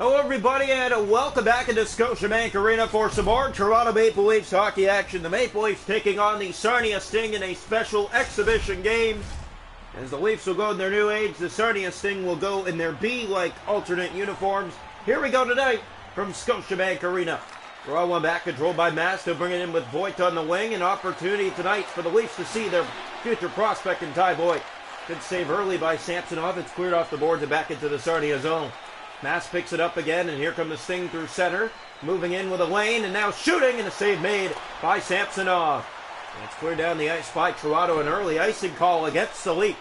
Hello everybody and welcome back into Scotiabank Arena for some more Toronto Maple Leafs hockey action. The Maple Leafs taking on the Sarnia Sting in a special exhibition game. As the Leafs will go in their new age, the Sarnia Sting will go in their B-like alternate uniforms. Here we go tonight from Scotiabank Arena. Draw one back, controlled by Mass. They'll bring it in with Voigt on the wing. An opportunity tonight for the Leafs to see their future prospect in Ty Voigt. Good save early by Samsonov. It's cleared off the boards and back into the Sarnia zone. Mass picks it up again, and here comes the Sting through center. Moving in with a lane, and now shooting, and a save made by Samsonov. And it's cleared down the ice by Toronto, an early icing call against the Leafs.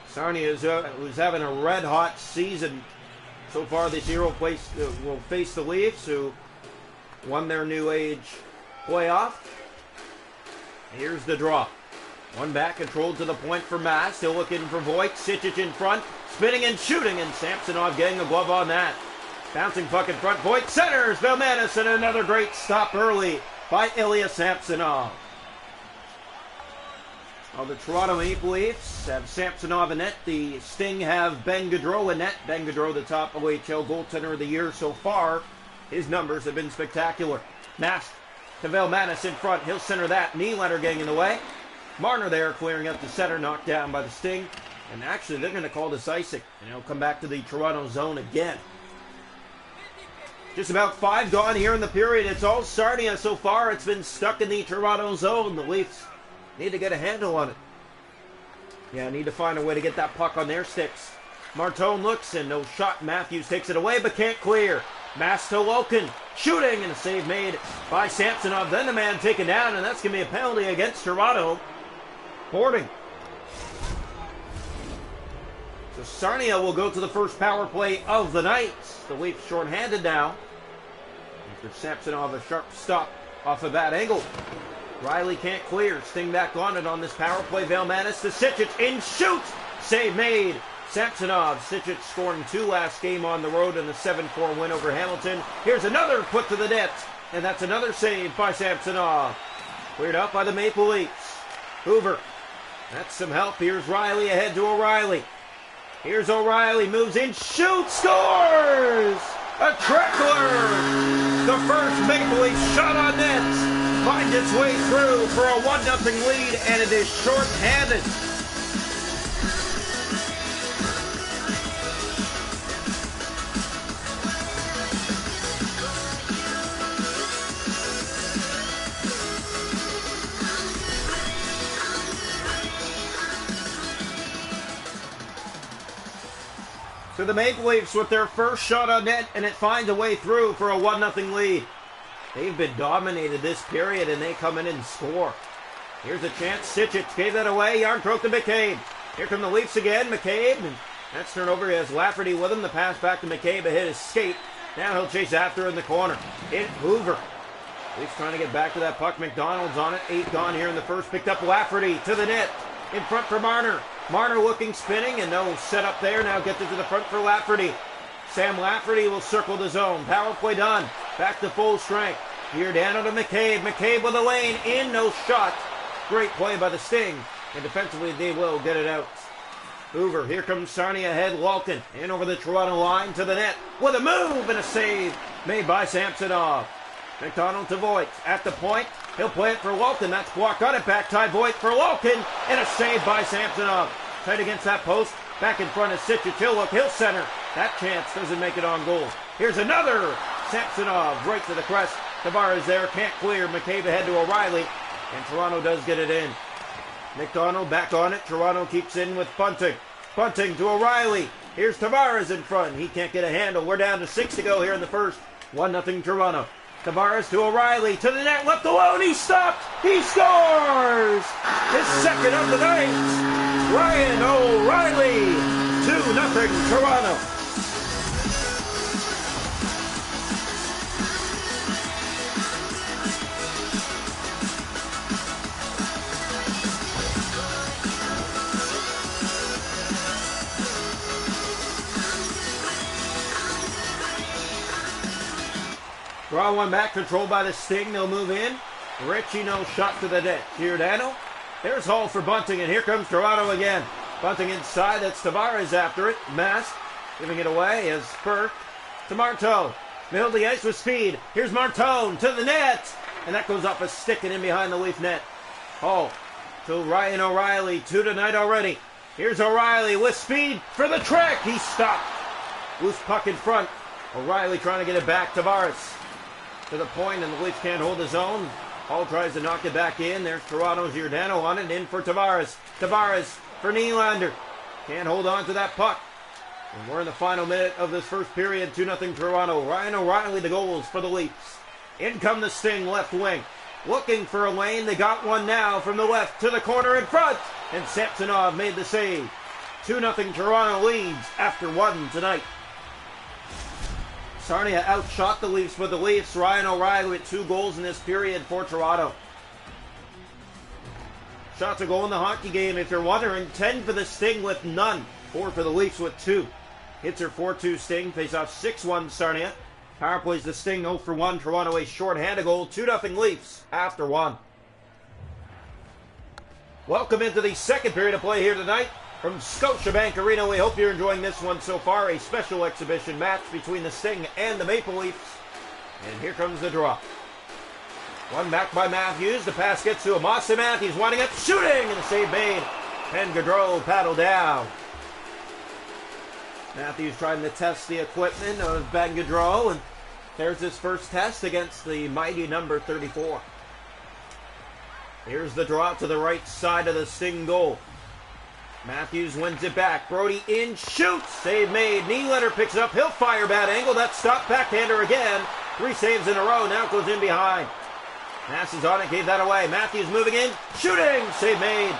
Sarnia was having a red-hot season so far this year. Will face the Leafs, who won their new age playoff. Here's the draw. One back, controlled to the point for Mass. Still looking for Voigt. Sičić in front. Spinning and shooting, and Samsonov getting a glove on that. Bouncing puck in front. Voigt centers. Velmanis, and another great stop early by Ilya Samsonov. Well, the Toronto Maple Leafs have Samsonov in net. The Sting have Ben Gaudreau in net. Ben Gaudreau, the top OHL goaltender of the year so far. His numbers have been spectacular. Mask to Velmanis in front. He'll center that. Nylander getting in the way. Marner there clearing up the center, knocked down by the Sting. And actually, they're going to call this icing. And it'll come back to the Toronto zone again. Just about 5 gone here in the period. It's all Sarnia so far. It's been stuck in the Toronto zone. The Leafs need to get a handle on it. Yeah, need to find a way to get that puck on their sticks. Martone looks, and no shot. Matthews takes it away, but can't clear. Mass to Loken. Shooting, and a save made by Samsonov. Then the man taken down, and that's going to be a penalty against Toronto. Boarding. So Sarnia will go to the first power play of the night. The Leafs shorthanded now. After Samsonov a sharp stop off a bad angle. Riley can't clear. Sting back on it on this power play. Velmanis to Sičić in shoot. Save made. Samsonov. Sičić scoring 2 last game on the road in the 7-4 win over Hamilton. Here's another put to the net. And that's another save by Samsonov. Cleared up by the Maple Leafs. Hoover. That's some help. Here's Riley ahead to O'Reilly. Here's O'Reilly, moves in, shoots, scores! A trickler! The first Maple Leaf shot on net finds its way through for a 1-0 lead, and it is short-handed. So the Maple Leafs with their first shot on net, and it finds a way through for a 1-0 lead. They've been dominated this period, and they come in and score. Here's a chance. Sičić gave that away. Yarncroke to McCabe. Here come the Leafs again. McCabe, and that's turnover. He has Lafferty with him. The pass back to McCabe. A hit his skate. Now he'll chase after in the corner. Hit Hoover. Leafs trying to get back to that puck. McDonald's on it. 8 gone here in the first. Picked up Lafferty to the net. In front for Marner. Marner looking, spinning, and no set up there. Now gets it to the front for Lafferty. Sam Lafferty will circle the zone. Power play done. Back to full strength. Giordano to McCabe. McCabe with a lane. In, no shot. Great play by the Sting. And defensively, they will get it out. Hoover. Here comes Sarnia ahead. Lalkin. In over the Toronto line to the net. With a move and a save made by Samsonov. McDonald to Voigt. At the point. He'll play it for Lalkin. That's blocked on it. Back tie Voigt for Lalkin. And a save by Samsonov. Tight against that post. Back in front of Sičić. He'll look. He'll center. That chance doesn't make it on goal. Here's another. Samsonov right to the crest. Tavares there. Can't clear. McCabe ahead to O'Reilly. And Toronto does get it in. McDonald back on it. Toronto keeps in with Bunting. Bunting to O'Reilly. Here's Tavares in front. He can't get a handle. We're down to 6 to go here in the first. 1-0 Toronto. Tavares to O'Reilly, to the net, left alone, he stopped, he scores! His second of the night, Ryan O'Reilly, 2-0 Toronto. Draw one back, controlled by the Sting. They'll move in. Ritchie, no shot to the net. Giordano. There's Hall for Bunting, and here comes Toronto again. Bunting inside. That's Tavares after it. Mask Giving it away as Burke to Marteau. Middle of the ice with speed. Here's Martone to the net. And that goes off a stick and in behind the Leaf net. Oh, to Ryan O'Reilly. 2 tonight already. Here's O'Reilly with speed for the trick. He's stopped. Loose puck in front. O'Reilly trying to get it back. Tavares to the point, and the Leafs can't hold his own. Hall tries to knock it back in. There's Toronto's Giordano on it. In for Tavares. Tavares for Nylander. Can't hold on to that puck. And we're in the final minute of this first period. 2-0 Toronto. Ryan O'Reilly the goals for the Leafs. In come the Sting left wing. Looking for a lane. They got one now from the left to the corner in front. And Samsonov made the save. 2-0 Toronto leads after 1 tonight. Sarnia outshot the Leafs, but the Leafs, Ryan O'Reilly with 2 goals in this period for Toronto. Shots a goal in the hockey game, if you're wondering. 10 for the Sting with none. 4 for the Leafs with 2. Hits are 4-2 Sting. Face off 6-1 Sarnia. Power plays the Sting 0 for 1. Toronto a short-handed goal. 2-0 Leafs after 1. Welcome into the second period of play here tonight. From Scotiabank Arena, we hope you're enjoying this one so far. A special exhibition match between the Sting and the Maple Leafs. And here comes the draw. One back by Matthews. The pass gets to Amasa. Matthews winding up, shooting, and the save made. And Gaudreau paddled down. Matthews trying to test the equipment of Ben Gaudreau, and there's his first test against the mighty number 34. Here's the draw to the right side of the Sting goal. Matthews wins it back. Brody in, shoots. Save made. Nylander picks it up. He'll fire bad angle. That's stopped. Backhander again. 3 saves in a row. Now it goes in behind. Nass is on it. Gave that away. Matthews moving in. Shooting. Save made.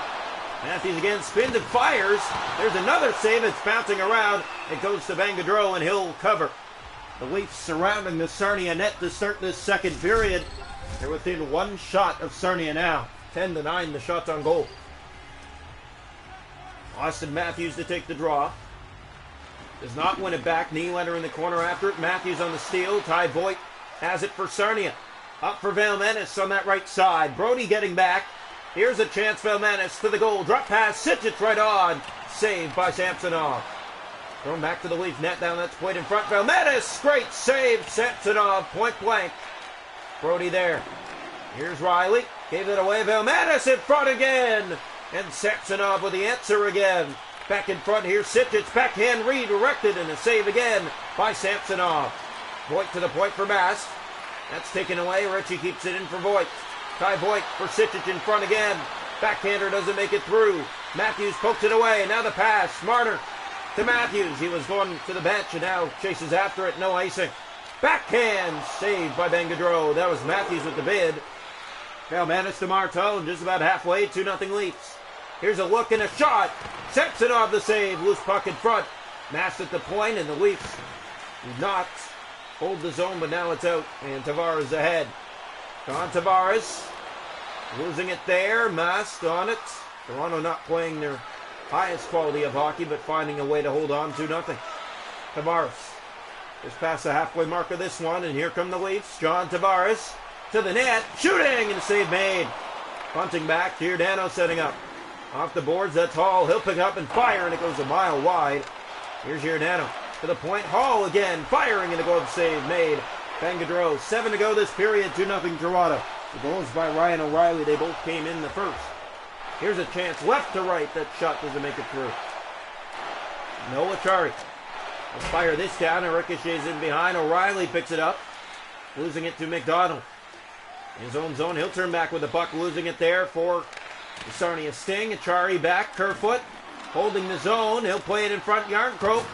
Matthews again spins and fires. There's another save. It's bouncing around. It goes to Ben Gaudreau, and he'll cover. The Leafs surrounding the Sarnia net to start this second period. They're within 1 shot of Sarnia now. 10-9 the shots on goal. Austin Matthews to take the draw. Does not win it back. Nylander in the corner after it. Matthews on the steal. Ty Voigt has it for Sarnia. Up for Velmanis on that right side. Brody getting back. Here's a chance. Velmanis to the goal. Drop pass. Sitchett right on. Saved by Samsonov. Thrown back to the Leaf net. Down that point in front. Velmanis. Great save. Samsonov point blank. Brody there. Here's Riley. Gave it away. Velmanis in front again. And Samsonov with the answer again. Back in front here, Sitchett, backhand redirected, and a save again by Samsonov. Voigt to the point for Mast. That's taken away. Ritchie keeps it in for Voigt. Ty Voigt for Sitchett in front again. Backhander doesn't make it through. Matthews pokes it away. Now the pass. Marner to Matthews. He was going to the bench and now chases after it. No icing. Backhand saved by Ben Gaudreau. That was Matthews with the bid. Velmanis to Marteau, just about halfway. 2-0 Leafs. Here's a look and a shot. Samsonov the save. Loose puck in front. Mast at the point, and the Leafs do not hold the zone, but now it's out. And Tavares ahead. John Tavares losing it there. Mast on it. Toronto not playing their highest quality of hockey, but finding a way to hold on. 2-0. Tavares just past the halfway mark of this one, and here come the Leafs. John Tavares to the net, shooting, and save made. Punting back, Giordano setting up. Off the boards, that's Hall. He'll pick up and fire, and it goes a mile wide. Here's Giordano to the point. Hall again, firing, and a goal save made. Ben Gaudreau, 7 to go this period, 2-0 Toronto. The goals by Ryan O'Reilly, they both came in the first. Here's a chance, left to right, that shot doesn't make it through. Noah Chari will fire this down, and ricochets in behind. O'Reilly picks it up, losing it to McDonald. In his own zone, he'll turn back with the puck, losing it there for the Sarnia Sting. Achari back, Kerfoot holding the zone. He'll play it in front, Yarncroke.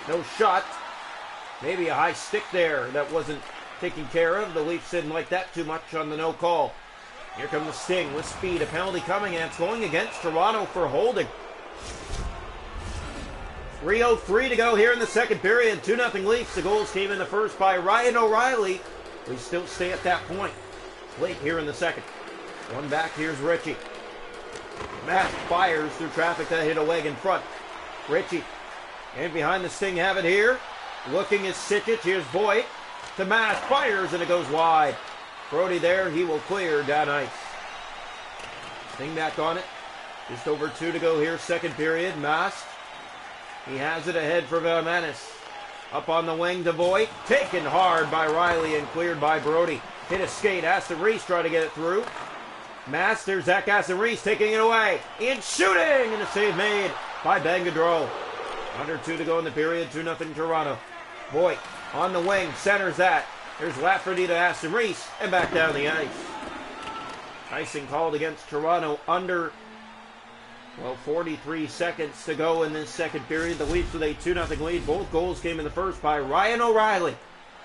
No shot. Maybe a high stick there that wasn't taken care of. The Leafs didn't like that too much on the no call. Here comes the Sting with speed. A penalty coming, and it's going against Toronto for holding. 3:03 to go here in the second period. 2-0 Leafs. The goals came in the first by Ryan O'Reilly. We still stay at that point. Late here in the second. One back, here's Ritchie. Matt fires through traffic that hit a leg in front. Ritchie. And behind the Sting have it here. Looking is Sitchett. Here's Voigt. To Matt. Fires, and it goes wide. Brody there. He will clear down ice. Sting back on it. Just over 2 to go here, second period. Mast. He has it ahead for Velmanis. Up on the wing to Voigt. Taken hard by Riley and cleared by Brody. Hit a skate. Aston Reese trying to get it through. Master Zach Aston Reese taking it away. In shooting! And a save made by Ben Gaudreau. Under 2 to go in the period. 2-0 Toronto. Voigt on the wing. Centers that. There's Lafferty to Aston Reese. And back down the ice. Icing called against Toronto under 43 seconds to go in this second period. The Leafs with a 2-0 lead. Both goals came in the first by Ryan O'Reilly.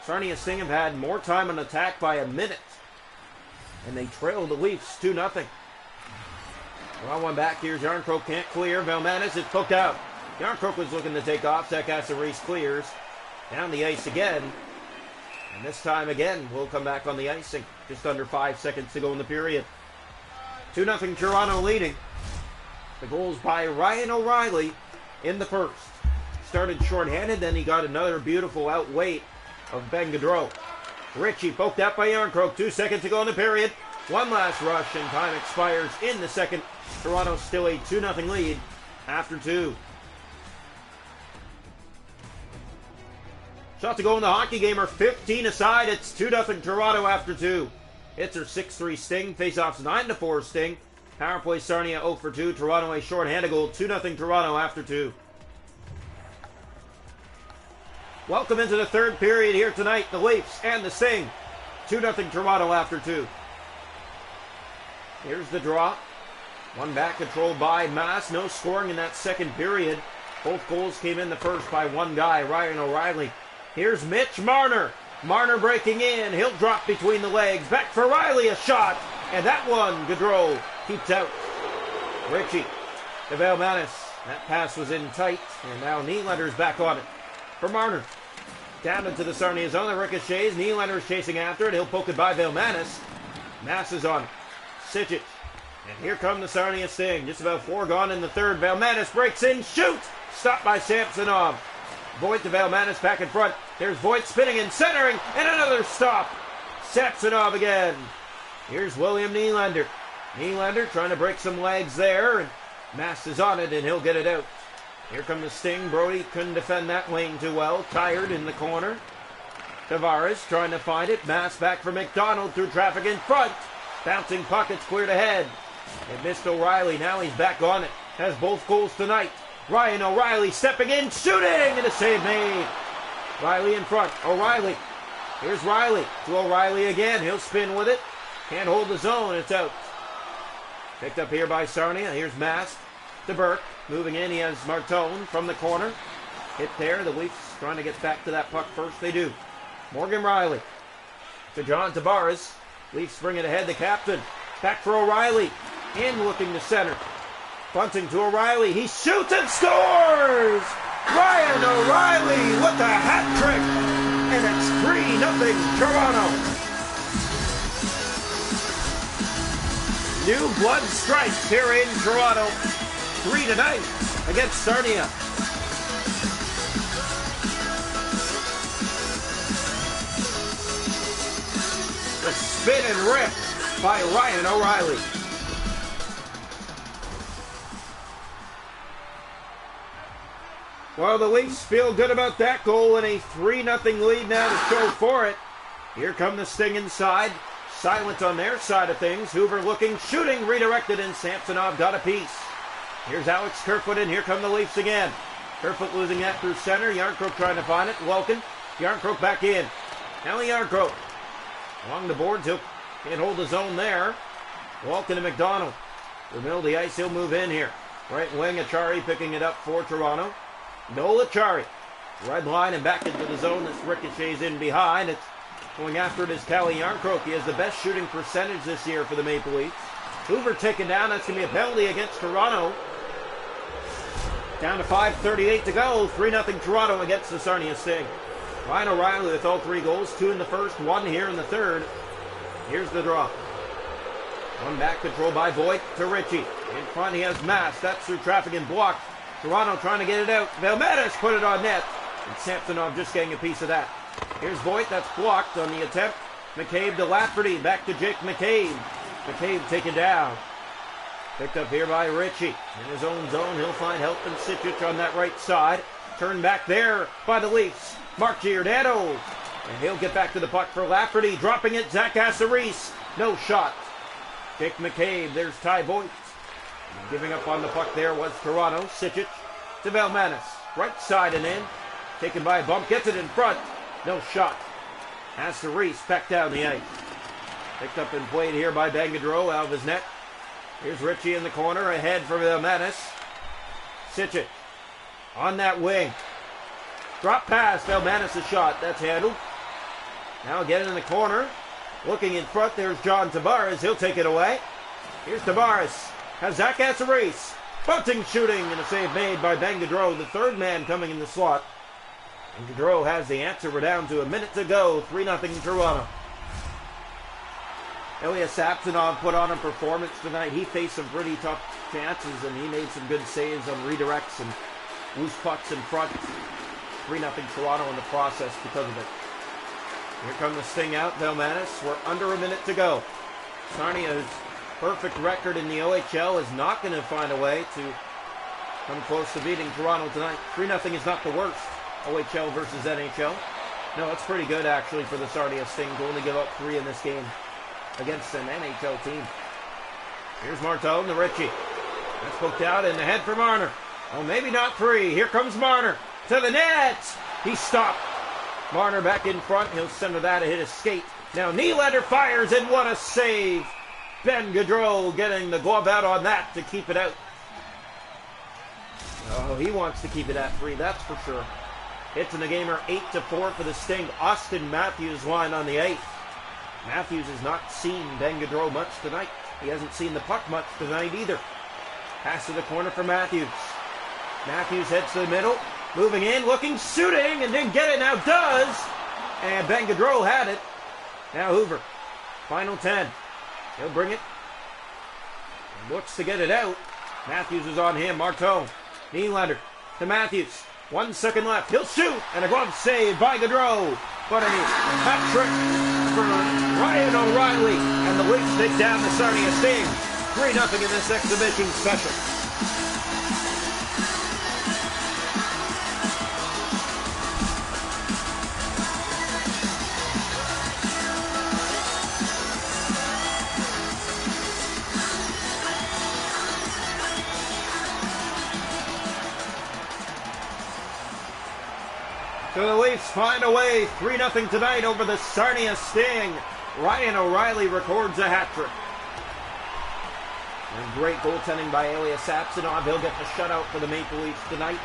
Sarnia Sting have had more time on attack by a minute. And they trail the Leafs 2-0. Well, one back. Here's Yarncroke. Can't clear. Velmanis is poked out. Yarncroke was looking to take off. Zach Aston Reese clears. Down the ice again. And this time again, we'll come back on the icing. Just under 5 seconds to go in the period. 2-0 Toronto leading. The goals by Ryan O'Reilly in the first. Started shorthanded, then he got another beautiful outweight of Ben Gaudreau. Ritchie poked out by Yarncroke. 2 seconds to go in the period. One last rush and time expires in the second. Toronto still a 2-0 lead after 2. Shot to go in the hockey game are 15 aside. It's 2-0 Toronto after 2. Hits are 6-3 Sting. Faceoffs 9-4 Sting. Power play Sarnia 0 for 2. Toronto a shorthanded goal. 2-0 Toronto after 2. Welcome into the third period here tonight. The Leafs and the Sting. 2-0 Toronto after 2. Here's the draw. One back controlled by Mass. No scoring in that second period. Both goals came in the first by one guy, Ryan O'Reilly. Here's Mitch Marner. Marner breaking in. He'll drop between the legs. Back for Riley. A shot. And that one, Gaudreau keeps out. Ritchie to Velmanis. That pass was in tight. And now Nylander's back on it for Marner. Down into the Sarnia zone. The ricochets. Nylander's chasing after it. He'll poke it by Velmanis. Mass is on it. Sitchich. And here come the Sarnia Sting. Just about 4 gone in the third. Velmanis breaks in. Shoot! Stopped by Samsonov. Voigt to Velmanis back in front. There's Voigt spinning and centering. And another stop. Samsonov again. Here's William Nylander. Nylander trying to break some legs there. And Mass is on it and he'll get it out. Here come the Sting. Brody couldn't defend that lane too well. Tired in the corner. Tavares trying to find it. Mass back for McDonald through traffic in front. Bouncing puck. It's cleared ahead. It missed O'Reilly. Now he's back on it. Has both goals tonight. Ryan O'Reilly stepping in, shooting, and a save made. Riley in front. O'Reilly. Here's Riley to O'Reilly again. He'll spin with it. Can't hold the zone. It's out. Picked up here by Sarnia. Here's Mast to Burke. Moving in. He has Martone from the corner. Hit there. The Leafs trying to get back to that puck first. They do. Morgan Riley to John Tavares. Leafs bring it ahead. The captain. Back for O'Reilly. In looking to center. Bunting to O'Reilly. He shoots and scores! Ryan O'Reilly with a hat trick. And it's 3-0 Toronto. New blood strikes here in Toronto. 3 tonight against Sarnia. The spin and rip by Ryan O'Reilly. Well, the Leafs feel good about that goal and a 3-0 lead now to show for it. Here come the Sting inside. Silent on their side of things. Hoover looking, shooting, redirected, and Samsonov got a piece. Here's Alex Kerfoot, and here come the Leafs again. Kerfoot losing that through center. Yarncroke trying to find it. Welkin. Yarncroke back in. Now Yarncroke. Along the boards, he'll can't hold the zone there. Walken to McDonald. The middle of the ice, he'll move in here. Right wing, Achari picking it up for Toronto. Noel Achari. Red line and back into the zone. This ricochets in behind. It's going after it is Calle Yarncroke. He has the best shooting percentage this year for the Maple Leafs. Hoover taken down. That's going to be a penalty against Toronto. Down to 5:38 to go. 3-0 Toronto against the Sarnia Sting. Ryan O'Reilly with all 3 goals. 2 in the first, 1 here in the third. Here's the draw. One back control by Voigt to Ritchie. In front he has Mass. That's through traffic and blocked. Toronto trying to get it out. Velmanis put it on net. And Samsonov just getting a piece of that. Here's Voigt. That's blocked on the attempt. McCabe to Lafferty. Back to Jake McCabe. McCabe taken down. Picked up here by Ritchie. In his own zone, he'll find help and Sitchich on that right side. Turned back there by the Leafs. Mark Giordano. And he'll get back to the puck for Lafferty. Dropping it, Zach Assaris. No shot. Jake McCabe. There's Ty Boyd. Giving up on the puck there was Toronto. Sitchich to Velmanis. Right side and in. Taken by a bump. Gets it in front. No shot. Assaris back down the ice. Picked up and played here by Bangadro out of his net. Here's Ritchie in the corner. Ahead for Velmanis. Sitchich on that wing. Drop pass. Velmanis' shot. That's handled. Now again in the corner. Looking in front. There's John Tavares. He'll take it away. Here's Tavares. Has Zach Assaris. Bunting shooting and a save made by Bangadro. The third man coming in the slot. And Gaudreau has the answer. We're down to a minute to go. 3-0 Toronto. Elias Samsonov put on a performance tonight. He faced some pretty tough chances, and he made some good saves on redirects and loose pucks in front. 3-0 Toronto in the process because of it. Here comes the sting out. Velmanis. We're under a minute to go. Sarnia's perfect record in the OHL is not going to find a way to come close to beating Toronto tonight. 3-0 is not the worst. OHL versus NHL. No, it's pretty good actually for the Sarnia Sting to only give up 3 in this game against an NHL team. Here's Martone to Ritchie. That's poked out in the head for Marner. Oh, maybe not 3. Here comes Marner to the net. He stopped. Marner back in front. He'll center that. A hit his skate. Now Nylander fires, and what a save. Ben Gaudreau getting the glove out on that to keep it out. Oh, he wants to keep it at 3, that's for sure. Hits in the game are 8-4 for the Sting. Austin Matthews line on the 8th. Matthews has not seen Ben Gaudreau much tonight. He hasn't seen the puck much tonight either. Pass to the corner for Matthews. Matthews heads to the middle. Moving in, looking, shooting, and didn't get it. Now does. And Ben Gaudreau had it. Now Hoover. Final 10. He'll bring it. And looks to get it out. Matthews is on him. Martone. Nylander to Matthews. 1 second left. He'll shoot. And a glove save by Gaudreau. But a hat trick for Ryan O'Reilly. And the Leafs take down the Sarnia Sting. 3-0 in this exhibition special. So the Leafs find a way, 3-0 tonight over the Sarnia Sting. Ryan O'Reilly records a hat trick. And great goaltending by Elias Samsonov. He'll get the shutout for the Maple Leafs tonight.